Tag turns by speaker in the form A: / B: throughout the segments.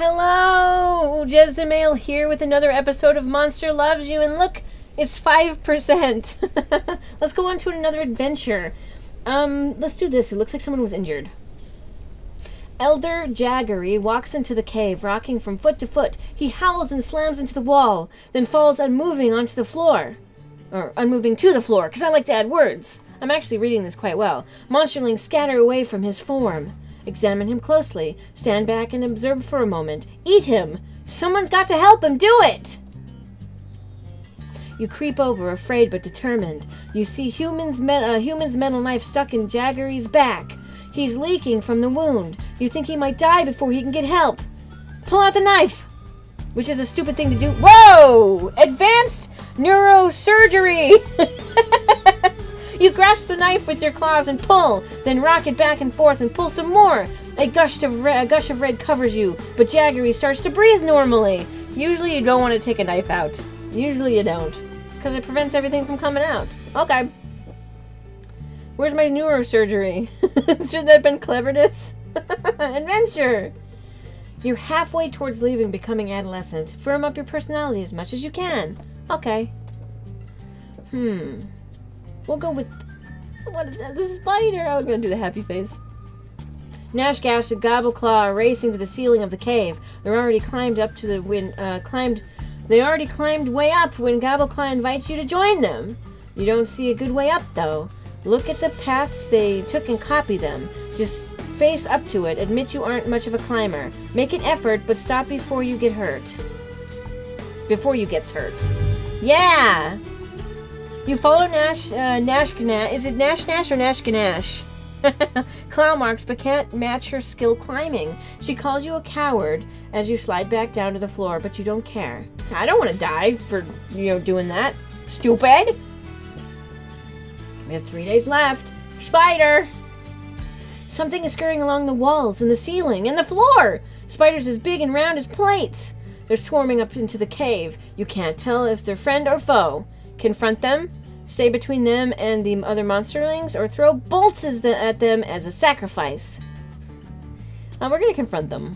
A: Hello! Jezemail here with another episode of Monster Loves You, and look, it's 5%. Let's go on to another adventure. Let's do this. It looks like someone was injured. Elder Jaggery walks into the cave, rocking from foot to foot. He howls and slams into the wall, then falls unmoving onto the floor. Or unmoving to the floor, because I like to add words. I'm actually reading this quite well. Monsterlings scatter away from his form. Examine him closely. Stand back and observe for a moment. Eat him! Someone's got to help him do it! You creep over, afraid but determined. You see human's metal knife stuck in Jaggery's back. He's leaking from the wound. You think he might die before he can get help. Pull out the knife! Which is a stupid thing to do. Whoa! Advanced neurosurgery! You grasp the knife with your claws and pull, then rock it back and forth and pull some more. A gush of red covers you, but Jaggery starts to breathe normally. Usually you don't want to take a knife out. Usually you don't, because it prevents everything from coming out. Okay. Where's my neurosurgery? Should that have been cleverness? Adventure! You're halfway towards leaving, becoming adolescent. Firm up your personality as much as you can. Okay. We'll go with... What is that? The spider! I'm gonna do the happy face. Gnash Gash and Gobbleclaw are racing to the ceiling of the cave. They already climbed way up when Gobbleclaw invites you to join them. You don't see a good way up, though. Look at the paths they took and copy them. Just face up to it. Admit you aren't much of a climber. Make an effort, but stop before you get hurt. Before you gets hurt. Yeah! You follow Nash Ganache. Is it Nash Nash or Nash Ganache? Claw marks, but can't match her skill climbing. She calls you a coward as you slide back down to the floor, but you don't care. I don't want to die for, doing that. Stupid! We have 3 days left. Spider! Something is scurrying along the walls and the ceiling and the floor! Spiders as big and round as plates! They're swarming up into the cave. You can't tell if they're friend or foe. Confront them, stay between them and the other monsterlings, or throw bolts at them as a sacrifice. We're going to confront them.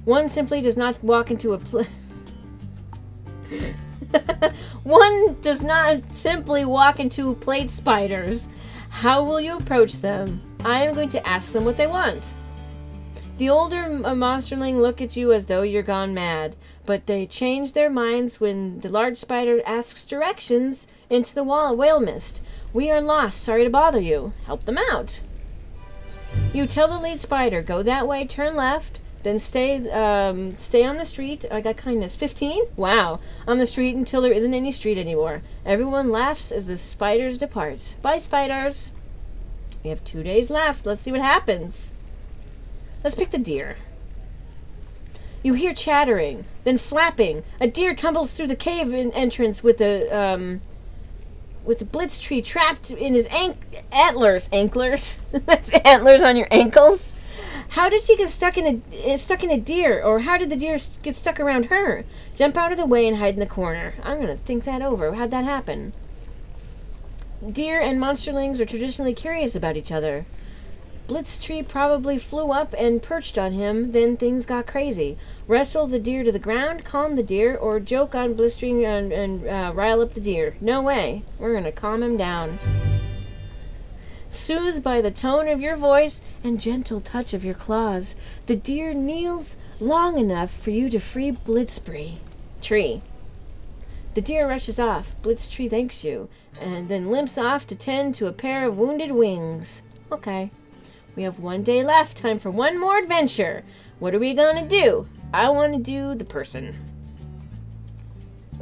A: One simply does not walk into a One does not simply walk into plate spiders. How will you approach them? I am going to ask them what they want. The older monsterling look at you as though you're gone mad, but they change their minds when the large spider asks directions into the whale mist. We are lost. Sorry to bother you. Help them out. You tell the lead spider, go that way, turn left, then stay on the street. I got kindness. 15? Wow. On the street until there isn't any street anymore. Everyone laughs as the spiders depart. Bye, spiders. We have 2 days left. Let's see what happens. Let's pick the deer. You hear chattering, then flapping. A deer tumbles through the cave entrance with the blitz tree trapped in his antlers. Anklers? That's antlers on your ankles. How did she get stuck in a deer, or how did the deer get stuck around her? Jump out of the way and hide in the corner. I'm gonna think that over. How'd that happen? Deer and monsterlings are traditionally curious about each other. Blitztree probably flew up and perched on him, then things got crazy. Wrestle the deer to the ground, calm the deer, or joke on blistering and rile up the deer. No way. We're gonna calm him down. Soothed by the tone of your voice and gentle touch of your claws, the deer kneels long enough for you to free Blitztree. The deer rushes off. Blitztree thanks you, and then limps off to tend to a pair of wounded wings. Okay. We have 1 day left. Time for one more adventure. What are we gonna do? I want to do the person.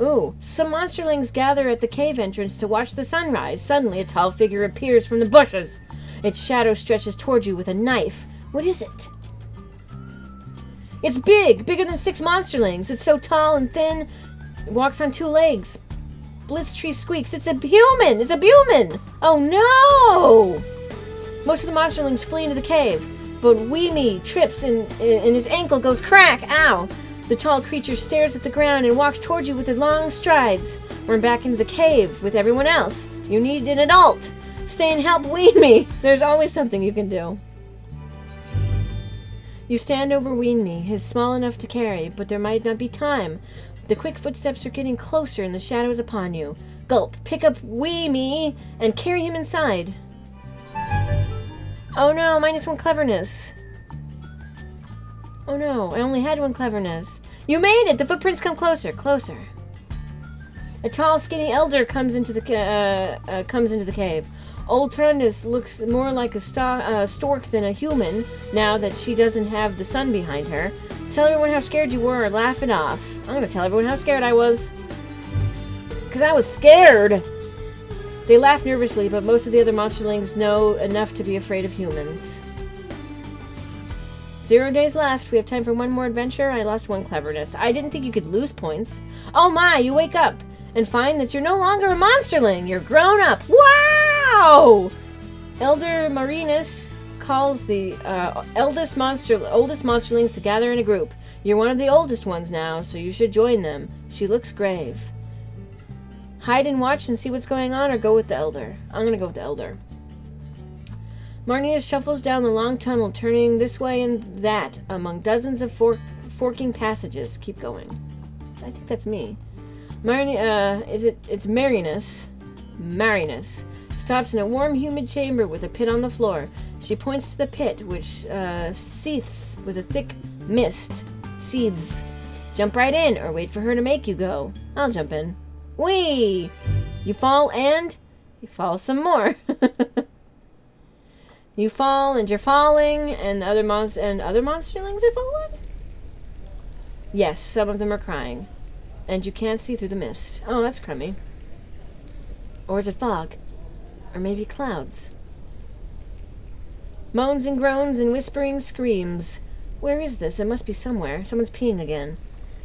A: Ooh, some monsterlings gather at the cave entrance to watch the sunrise. Suddenly, a tall figure appears from the bushes. Its shadow stretches toward you with a knife. What is it? It's bigger than 6 monsterlings. It's so tall and thin, it walks on 2 legs. Blitztree squeaks. It's a human! It's a human! Oh no! Most of the monsterlings flee into the cave, but Weemy trips and his ankle goes crack. Ow! The tall creature stares at the ground and walks towards you with long strides. We're back into the cave with everyone else. You need an adult. Stay and help Weemy. There's always something you can do. You stand over Weenie. He's small enough to carry, but there might not be time. The quick footsteps are getting closer and the shadow is upon you. Gulp, pick up Wee-Me and carry him inside. Oh no, -1 cleverness. Oh no, I only had 1 cleverness. You made it! The footprints come closer, closer. A tall, skinny elder comes into the cave. Old Trundus looks more like a stork than a human now that she doesn't have the sun behind her. Tell everyone how scared you were or laugh it off. I'm gonna tell everyone how scared I was. Because I was scared! They laugh nervously, but most of the other monsterlings know enough to be afraid of humans. 0 days left. We have time for 1 more adventure. I lost 1 cleverness. I didn't think you could lose points. Oh my, you wake up and find that you're no longer a monsterling. You're grown up. Wow! Elder Marinus calls the oldest monsterlings to gather in a group. You're one of the oldest ones now, so you should join them. She looks grave. Hide and watch and see what's going on, or go with the elder. I'm gonna go with the elder. Marinus shuffles down the long tunnel, turning this way and that among dozens of forking passages. Keep going. I think that's me. It's Marinus. Marinus stops in a warm, humid chamber with a pit on the floor. She points to the pit, which seethes with a thick mist. Seethes. Jump right in, or wait for her to make you go. I'll jump in. Whee! You fall and you fall some more. You fall and you're falling, and other monsterlings are falling? Yes, some of them are crying. And you can't see through the mist. Oh, that's crummy. Or is it fog? Or maybe clouds? Moans and groans and whispering screams. Where is this? It must be somewhere. Someone's peeing again.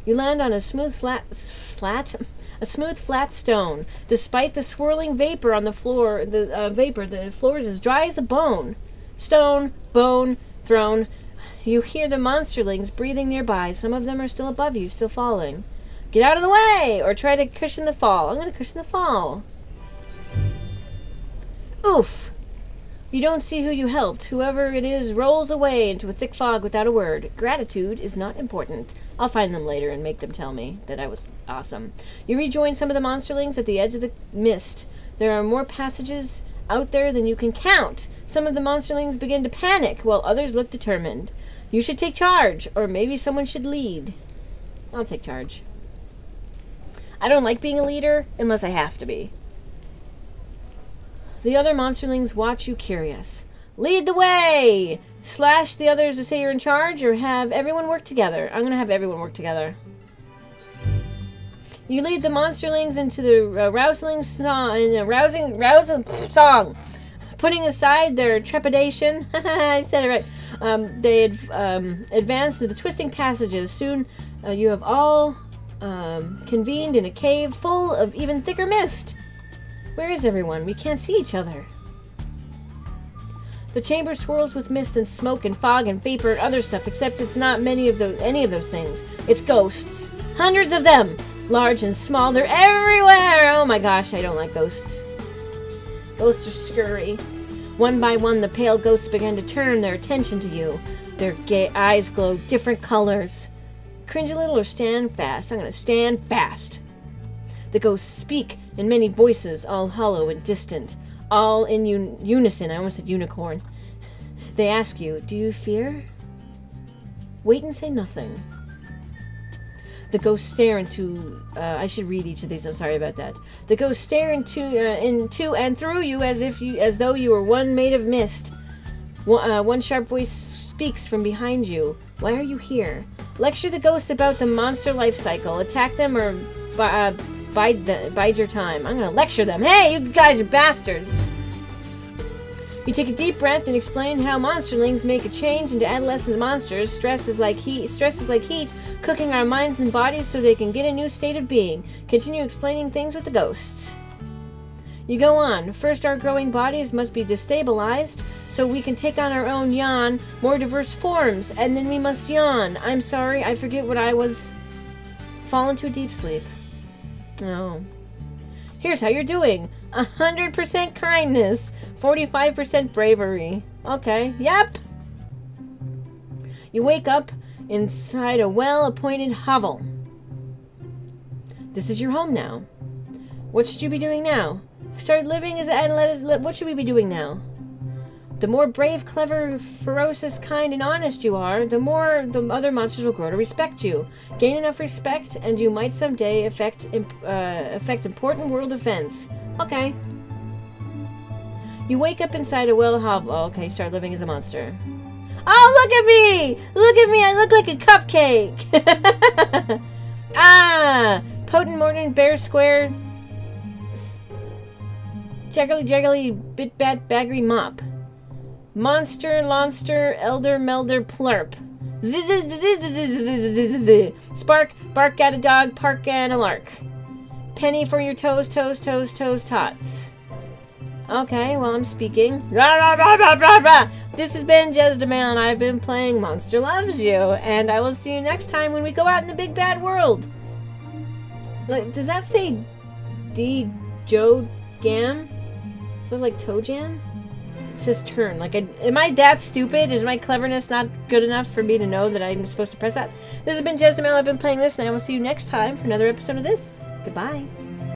A: You land on a smooth flat stone. Despite the swirling vapor on the floor, the floor is as dry as a bone. Stone, bone, throne. You hear the monsterlings breathing nearby. Some of them are still above you, still falling. Get out of the way, or try to cushion the fall. I'm going to cushion the fall. Oof. You don't see who you helped. Whoever it is rolls away into a thick fog without a word. Gratitude is not important. I'll find them later and make them tell me that I was awesome. You rejoin some of the monsterlings at the edge of the mist. There are more passages out there than you can count. Some of the monsterlings begin to panic, while others look determined. You should take charge, or maybe someone should lead. I'll take charge. I don't like being a leader, unless I have to be. The other monsterlings watch you curious. Lead the way! Slash the others to say you're in charge, or have everyone work together. I'm going to have everyone work together. You lead the monsterlings into the rousing song. Putting aside their trepidation, I said it right. They advance to the twisting passages. Soon you have all convened in a cave full of even thicker mist. Where is everyone? We can't see each other. The chamber swirls with mist and smoke and fog and vapor and other stuff, except it's not any of those things. It's ghosts. Hundreds of them! Large and small, they're everywhere! Oh my gosh, I don't like ghosts. Ghosts are scurry. One by one, the pale ghosts began to turn their attention to you. Their gay eyes glow different colors. Cringe a little or stand fast. I'm gonna stand fast. The ghosts speak in many voices, all hollow and distant, all in unison. I almost said unicorn. They ask you, do you fear? Wait and say nothing. The ghosts stare into... I should read each of these. I'm sorry about that. The ghosts stare into and through you as though you were one made of mist. One sharp voice speaks from behind you. Why are you here? Lecture the ghosts about the monster life cycle. Attack them or bide your time. I'm gonna lecture them. Hey, you guys are bastards! You take a deep breath and explain how monsterlings make a change into adolescent monsters. Stress is like heat, cooking our minds and bodies so they can get a new state of being. Continue explaining things with the ghosts. You go on. First, our growing bodies must be destabilized so we can take on our own more diverse forms, and then we must yawn. I'm sorry, I forget what I was. Fall into a deep sleep. Oh. Here's how you're doing. 100% kindness. 45% bravery. Okay. Yep. You wake up inside a well-appointed hovel. This is your home now. What should you be doing now? Start living as what should we be doing now? The more brave, clever, ferocious, kind, and honest you are, the more the other monsters will grow to respect you. Gain enough respect, and you might someday affect important world events. Okay. You wake up inside a well hovel. Oh, okay, start living as a monster. Oh, look at me! Look at me! I look like a cupcake! Ah! Potent Morton Bear Square Jaggly Jaggly Bit Bat Baggery Mop. Monster Lonster Elder Melder Plurp. Spark Bark at a dog, park and a lark. Penny for your toes, toes, toes, toes, tots. Okay, well, I'm speaking. Rah, rah, rah, rah, rah, rah. This has been Jesdamail, and I've been playing Monster Loves You, and I will see you next time when we go out in the big bad world. Like, does that say D. Joe Gam? Is that like Toe Jam? It says turn. Like, am I that stupid? Is my cleverness not good enough for me to know that I'm supposed to press that? This has been Jesdamail. I've been playing this, and I will see you next time for another episode of this. Goodbye.